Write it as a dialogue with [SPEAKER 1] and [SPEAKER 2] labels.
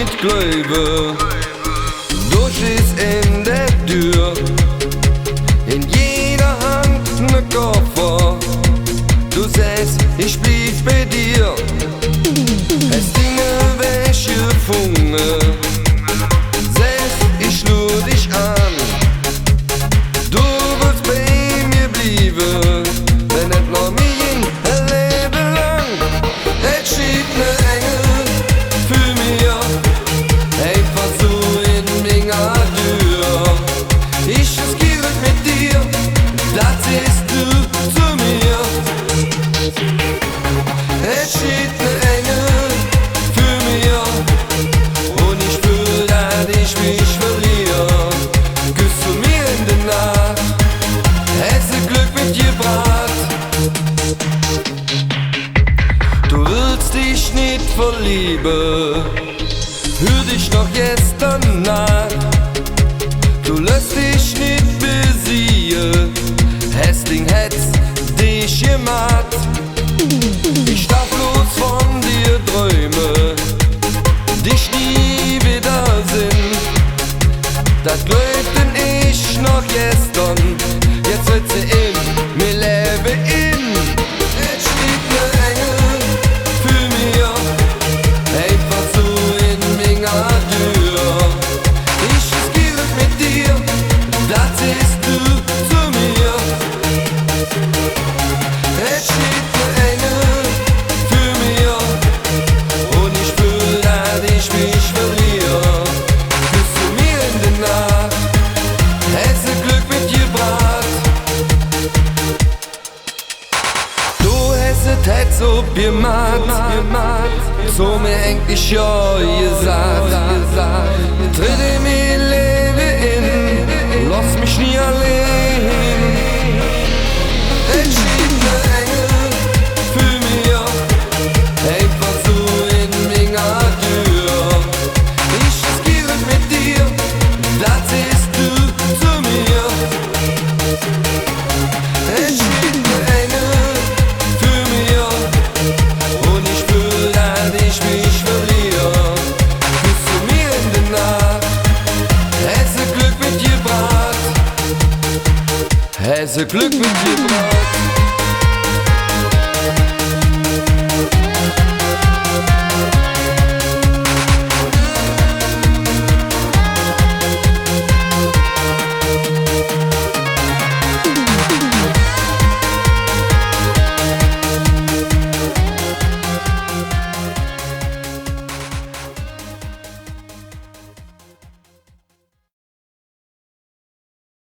[SPEAKER 1] nicht glauben. Du stehst in der Tür, in jeder Hand ne Koffer. Du sagst, ich blieb bei dir, hast Dinge weggefunden. Sagst, ich lud dich an, du willst bei mir bleiben, wenn es noch nie ging, ein Leben lang. Es steht ne Engel für mir, einfach so in meiner Tür. Ich riskiere mit dir, das siehst du zu mir. Es steht ne Engel für mir und ich fühl, dass ich mich verliere. Küsst du mir in der Nacht, hättest du Glück mit dir gebracht. Du willst dich nicht verlieben, hör dich noch gestern nach. Du lässt dich nicht besiegen, Hässling hätt's dich gemacht. Ich darf bloß von dir träumen, dich nie wiedersehen. Das glaubten ich noch gestern, jetzt wird sie in mir leben in. Es steht ne Engel für mir, einfach so in meiner Tür. Ich riskiere mit dir, das siehst du zu mir. Es steht ne Engel für mir und ich fühl, dass ich mich verliere. Küsst du mir in der Nacht, hättest du Glück mit dir gebracht. Du hättest ob gemacht, so mir eigentlich ja gesagt. Tritt in mein Leben in, lass mich nie allein. Es steht ne Engel für mir, einfach so in meiner Tür. Ich riskiere mit dir, das siehst du zu mir. Es steht ne Engel für mir und ich fühl, dass ich mich verliere. Küsst du mir in der Nacht, hättest du Glück mit dir gebracht. Hättest du Glück mit dir gebracht.